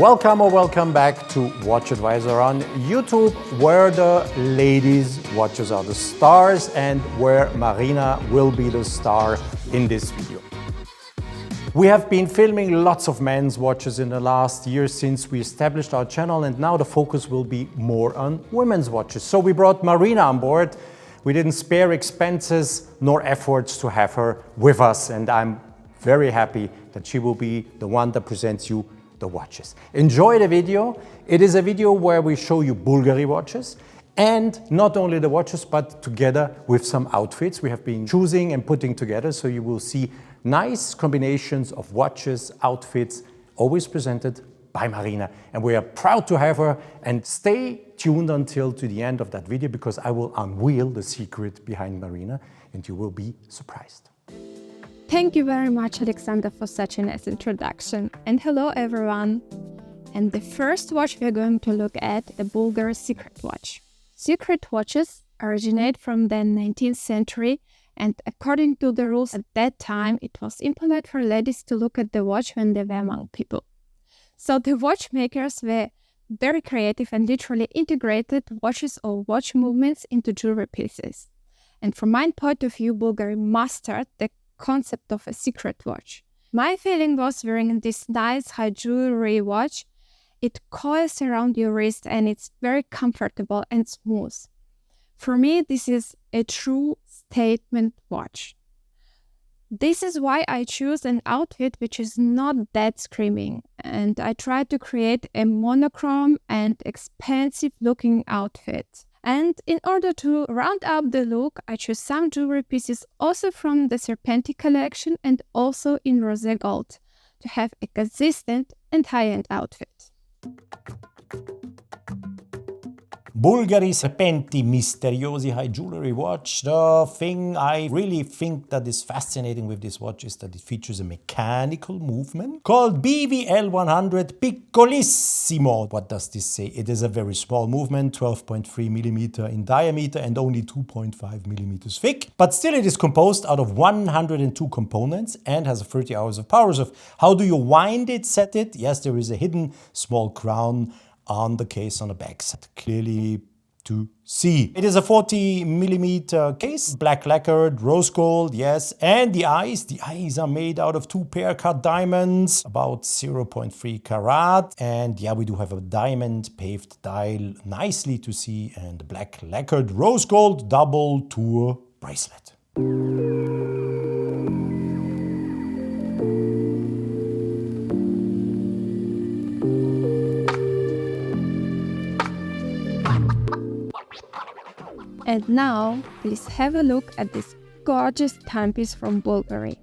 Welcome or welcome back to WatchAdvisor on YouTube, where the ladies' watches are the stars and where Marina will be the star in this video. We have been filming lots of men's watches in the last year since we established our channel, and now the focus will be more on women's watches. So we brought Marina on board. We didn't spare expenses nor efforts to have her with us, and I'm very happy that she will be the one that presents you the watches. Enjoy the video. It is a video where we show you Bulgari watches, and not only the watches, but together with some outfits we have been choosing and putting together. So you will see nice combinations of watches, outfits, always presented by Marina. And we are proud to have her, and stay tuned until to the end of that video because I will unveil the secret behind Marina and you will be surprised. Thank you very much, Alexander, for such a nice introduction. And hello, everyone. And the first watch we are going to look at, the Bulgari Secret Watch. Secret watches originate from the 19th century, and according to the rules at that time, it was impolite for ladies to look at the watch when they were among people. So the watchmakers were very creative and literally integrated watches or watch movements into jewelry pieces. And from my point of view, Bulgari mastered the concept of a secret watch. My feeling was wearing this nice high jewelry watch. It coils around your wrist and it's very comfortable and smooth. For me, this is a true statement watch. This is why I choose an outfit which is not that screaming, and I try to create a monochrome and expensive looking outfit. And in order to round up the look, I choose some jewelry pieces also from the Serpenti collection and also in rose gold to have a consistent and high-end outfit. Bulgari Serpenti Misteriosi high jewelry watch. The thing I really think that is fascinating with this watch is that it features a mechanical movement called Bvl100 Piscalissime. What does this say? It is a very small movement, 12.3 millimeter in diameter and only 2.5 millimeters thick. But still it is composed out of 102 components and has 30 hours of power. So how do you wind it, set it? Yes, there is a hidden small crown on the case on the back side, clearly to see. It is a 40 millimeter case, black-lacquered, rose gold, yes, and the eyes are made out of 2 pear-cut diamonds, about 0.3 carat, and yeah, we do have a diamond-paved dial, nicely to see, and black-lacquered rose gold double tour bracelet. And now, please have a look at this gorgeous timepiece from Bulgari.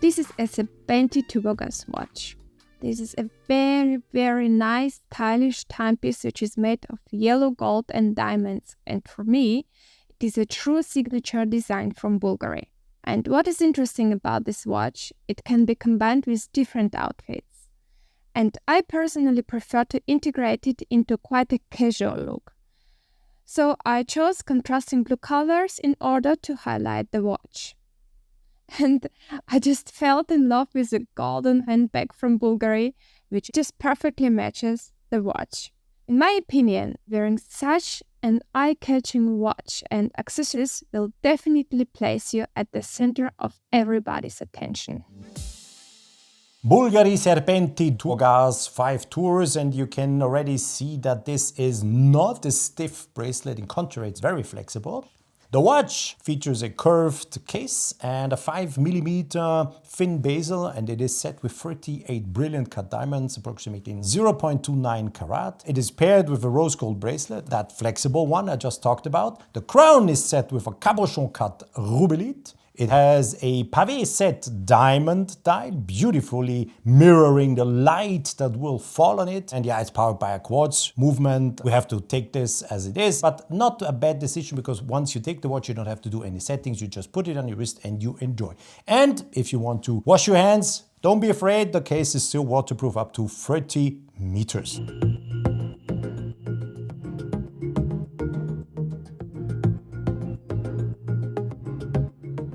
This is a Serpenti Tubogas watch. This is a very nice, stylish timepiece which is made of yellow gold and diamonds. And for me, it is a true signature design from Bulgari. And what is interesting about this watch, it can be combined with different outfits. And I personally prefer to integrate it into quite a casual look. So I chose contrasting blue colors in order to highlight the watch. And I just fell in love with the golden handbag from Bulgari, which just perfectly matches the watch. In my opinion, wearing such an eye-catching watch and accessories will definitely place you at the center of everybody's attention. Bulgari Serpenti Tubogas 5 tours, and you can already see that this is not a stiff bracelet. In contrary, it's very flexible. The watch features a curved case and a 5 millimeter thin bezel, and it is set with 38 brilliant cut diamonds, approximately 0.29 carat. It is paired with a rose gold bracelet, that flexible one I just talked about. The crown is set with a cabochon-cut rubellite. It has a pavé-set diamond dial, beautifully mirroring the light that will fall on it. And yeah, it's powered by a quartz movement. We have to take this as it is, but not a bad decision because once you take the watch, you don't have to do any settings. You just put it on your wrist and you enjoy. And if you want to wash your hands, don't be afraid. The case is still waterproof up to 30 meters.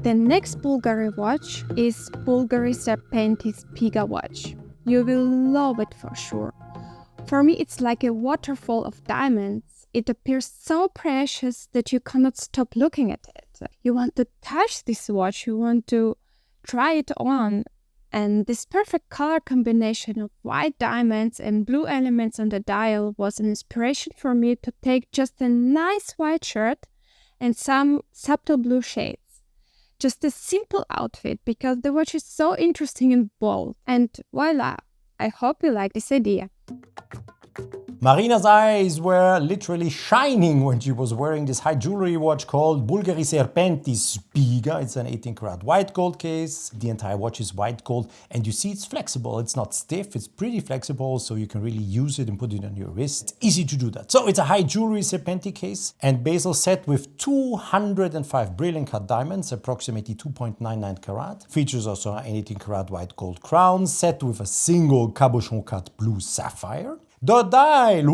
The next Bulgari watch is Bulgari Serpenti's Piga watch. You will love it for sure. For me, it's like a waterfall of diamonds. It appears so precious that you cannot stop looking at it. You want to touch this watch, you want to try it on. And this perfect color combination of white diamonds and blue elements on the dial was an inspiration for me to take just a nice white shirt and some subtle blue shades. Just a simple outfit because the watch is so interesting and bold. And voila! I hope you like this idea. Marina's eyes were literally shining when she was wearing this high jewelry watch called Bulgari Serpenti Spiga. It's an 18 karat white gold case. The entire watch is white gold, and you see it's flexible. It's not stiff, it's pretty flexible, so you can really use it and put it on your wrist. Easy to do that. So it's a high jewelry Serpenti case and bezel set with 205 brilliant cut diamonds, approximately 2.99 karat. Features also an 18 karat white gold crown set with a single cabochon-cut blue sapphire. The dial,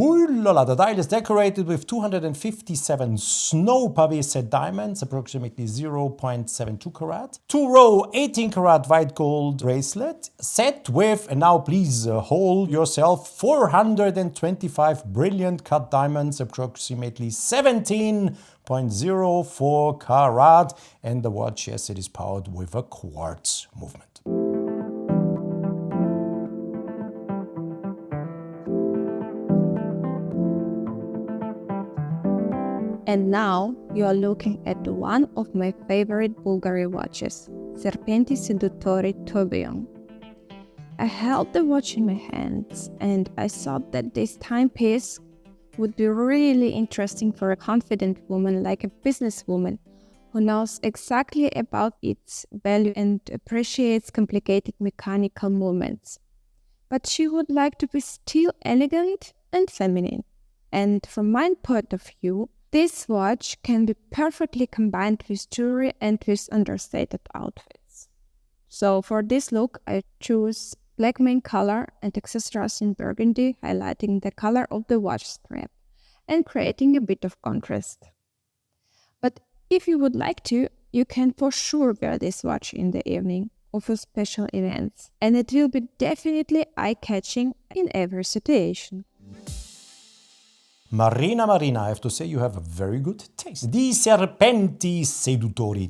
the dial is decorated with 257 snow pavé-set diamonds, approximately 0.72 karat. 2-row 18 karat white gold bracelet, set with, and now please hold yourself, 425 brilliant cut diamonds, approximately 17.04 karat. And the watch, yes, it is powered with a quartz movement. And now you are looking at one of my favorite Bulgari watches, Serpenti tourbillon. I held the watch in my hands and I thought that this timepiece would be really interesting for a confident woman like a businesswoman who knows exactly about its value and appreciates complicated mechanical movements. But she would like to be still elegant and feminine. And from my point of view, this watch can be perfectly combined with jewelry and with understated outfits. So for this look, I choose black main color and accessories in burgundy, highlighting the color of the watch strap and creating a bit of contrast. But if you would like to, you can for sure wear this watch in the evening or for special events, and it will be definitely eye-catching in every situation. Marina, I have to say you have a very good taste. The Serpenti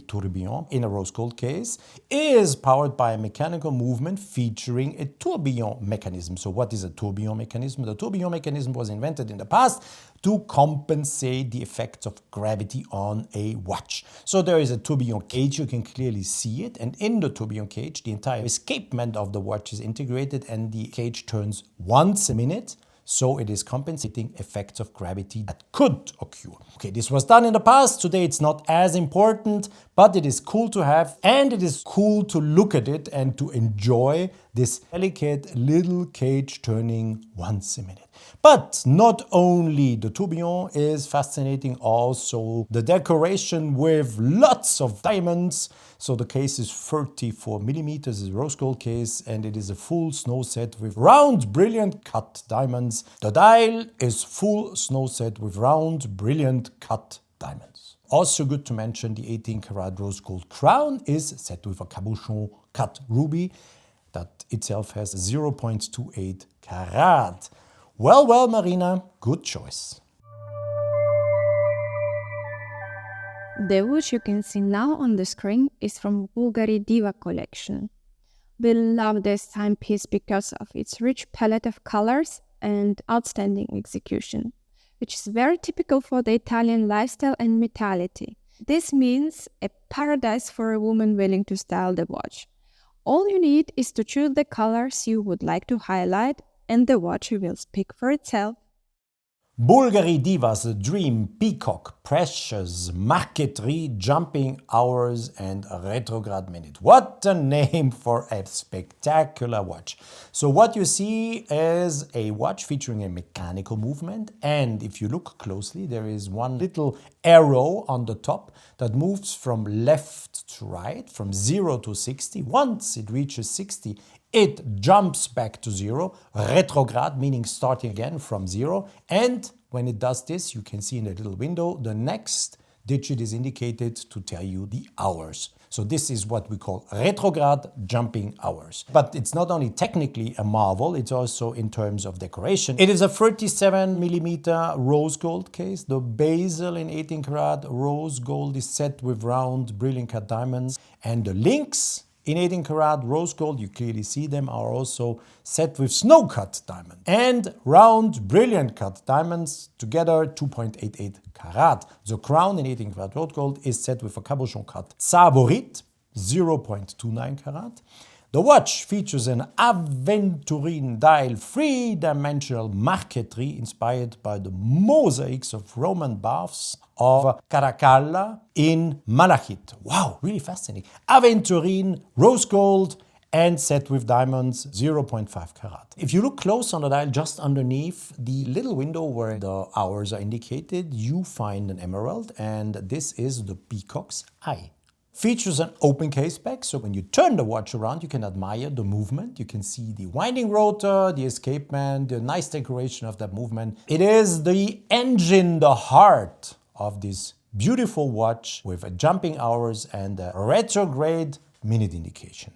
tourbillon in a rose gold case is powered by a mechanical movement featuring a tourbillon mechanism. So what is a tourbillon mechanism? The tourbillon mechanism was invented in the past to compensate the effects of gravity on a watch. So there is a tourbillon cage, you can clearly see it, and in the tourbillon cage the entire escapement of the watch is integrated and the cage turns once a minute. So it is compensating effects of gravity that could occur. Okay, this was done in the past. Today it's not as important, but it is cool to have, and it is cool to look at it and to enjoy this delicate little cage turning once a minute. But not only the tourbillon is fascinating, also the decoration with lots of diamonds. So the case is 34 millimeters, it's a rose gold case, and it is a full snow set with round, brilliant cut diamonds. The dial is full snow set with round, brilliant cut diamonds. Also good to mention, the 18 karat rose gold crown is set with a cabochon-cut ruby that itself has 0.28 karat. Well, Marina, good choice. The watch you can see now on the screen is from Bulgari Diva collection. We love this timepiece because of its rich palette of colors and outstanding execution, which is very typical for the Italian lifestyle and mentality. This means a paradise for a woman willing to style the watch. All you need is to choose the colors you would like to highlight, and the watch will speak for itself. Bulgari Divas Dream, Peacock, Precious, Marqueterie, Jumping Hours and Retrograde Minute. What a name for a spectacular watch. So what you see is a watch featuring a mechanical movement, and if you look closely there is one little arrow on the top that moves from left to right, from 0 to 60. Once it reaches 60, it jumps back to 0, retrograde, meaning starting again from 0. And when it does this, you can see in the little window, the next digit is indicated to tell you the hours. So this is what we call retrograde jumping hours. But it's not only technically a marvel, it's also in terms of decoration. It is a 37mm rose gold case. The bezel in 18 karat rose gold is set with round brilliant cut diamonds, and the links in 18 karat rose gold, you clearly see them, are also set with snow cut diamond and round brilliant cut diamonds, together 2.88 karat. The crown in 18 karat rose gold is set with a cabochon-cut saborit, 0.29 karat. The watch features an aventurine dial 3-dimensional marquetry inspired by the mosaics of Roman baths of Caracalla in malachite. Wow, really fascinating. Aventurine, rose gold, and set with diamonds, 0.5 karat. If you look close on the dial, just underneath the little window where the hours are indicated, you find an emerald, and this is the peacock's eye. Features an open case back, so when you turn the watch around, you can admire the movement. You can see the winding rotor, the escapement, the nice decoration of that movement. It is the engine, the heart of this beautiful watch with a jumping hours and a retrograde minute indication.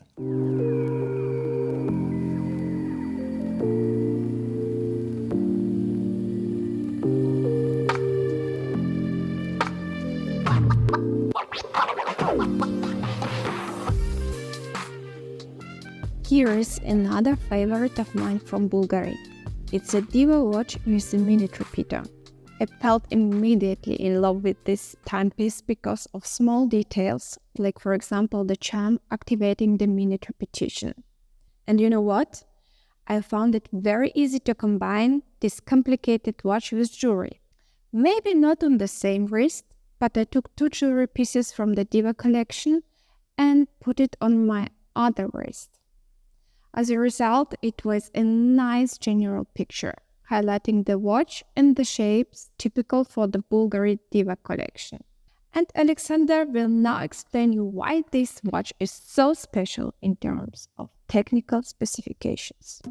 Here is another favorite of mine from Bulgari. It's a Diva watch with a minute repeater. I felt immediately in love with this timepiece because of small details, like for example the charm activating the minute repetition. And you know what? I found it very easy to combine this complicated watch with jewelry. Maybe not on the same wrist, but I took 2 jewelry pieces from the Diva collection and put it on my other wrist. As a result, it was a nice general picture, highlighting the watch and the shapes typical for the Bulgari Diva collection. And Alexander will now explain you why this watch is so special in terms of technical specifications.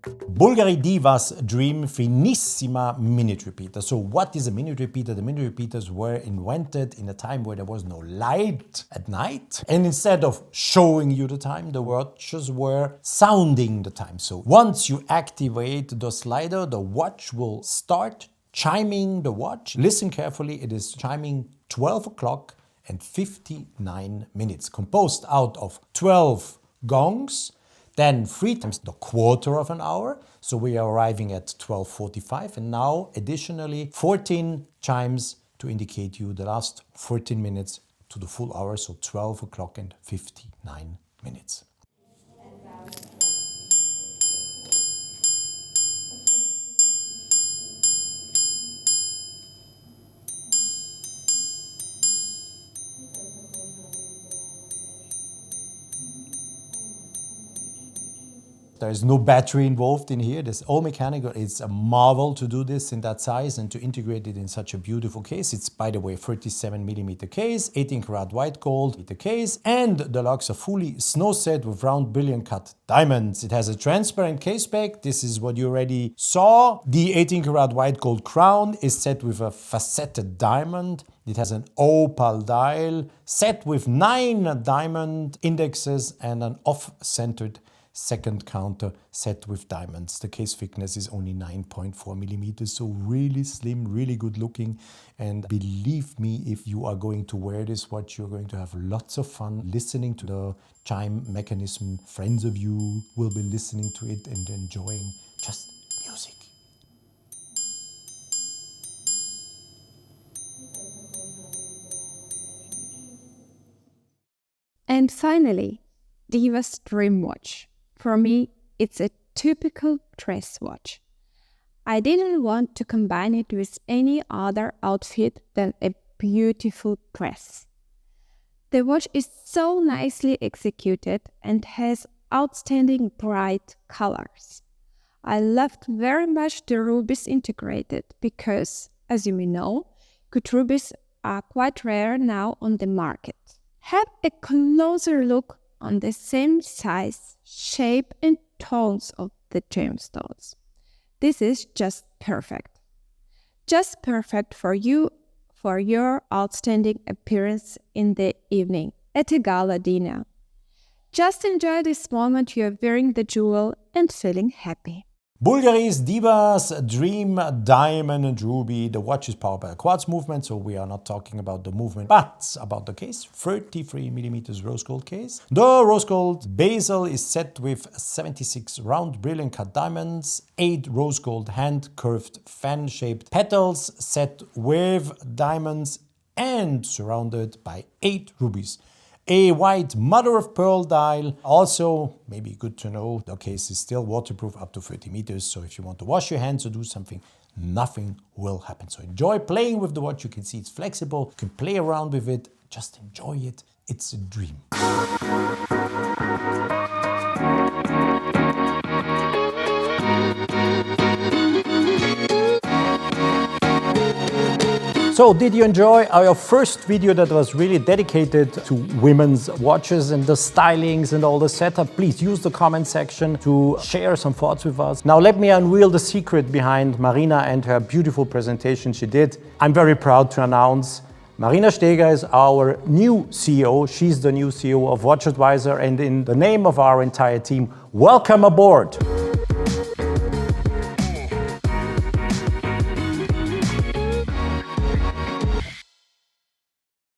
Bulgari Divas Dream Finissima minute repeater. So what is a minute repeater? The minute repeaters were invented in a time where there was no light at night. And instead of showing you the time, the watches were sounding the time. So once you activate the slider, the watch will start chiming the watch. Listen carefully, it is chiming 12 o'clock and 59 minutes, composed out of 12 gongs, then 3 times the quarter of an hour, so we are arriving at 12:45, and now additionally 14 chimes to indicate you the last 14 minutes to the full hour, so 12 o'clock and 59 minutes. There is no battery involved in here. It's all mechanical. It's a marvel to do this in that size and to integrate it in such a beautiful case. It's, by the way, 37mm case, 18 karat white gold the case, and the locks are fully snow set with round brilliant cut diamonds. It has a transparent case back. This is what you already saw. The 18 karat white gold crown is set with a faceted diamond. It has an opal dial set with 9 diamond indexes and an off-centered second counter set with diamonds. The case thickness is only 9.4 millimeters, so really slim, really good looking. And believe me, if you are going to wear this watch, you're going to have lots of fun listening to the chime mechanism. Friends of you will be listening to it and enjoying just music. And finally, Divas Dream watch. For me, it's a typical dress watch. I didn't want to combine it with any other outfit than a beautiful dress. The watch is so nicely executed and has outstanding bright colors. I loved very much the rubies integrated because, as you may know, good rubies are quite rare now on the market. Have a closer look on the same size, shape and tones of the gemstones. This is just perfect. Just perfect for you for your outstanding appearance in the evening at a gala dinner. Just enjoy this moment you are wearing the jewel and feeling happy. Bulgari's Divas Dream Diamond and Ruby. The watch is powered by a quartz movement, so we are not talking about the movement, but about the case. 33mm rose gold case. The rose gold bezel is set with 76 round brilliant cut diamonds, 8 rose gold hand curved fan shaped petals set with diamonds and surrounded by 8 rubies. A white mother of pearl dial. Also, maybe good to know, the case is still waterproof up to 30 meters. So if you want to wash your hands or do something, nothing will happen. So enjoy playing with the watch. You can see it's flexible. You can play around with it. Just enjoy it. It's a dream. So, did you enjoy our first video that was really dedicated to women's watches and the stylings and all the setup? Please use the comment section to share some thoughts with us. Now let me unveil the secret behind Marina and her beautiful presentation she did. I'm very proud to announce Marina Steger is our new CEO. She's the new CEO of WatchAdvisor, and in the name of our entire team, welcome aboard.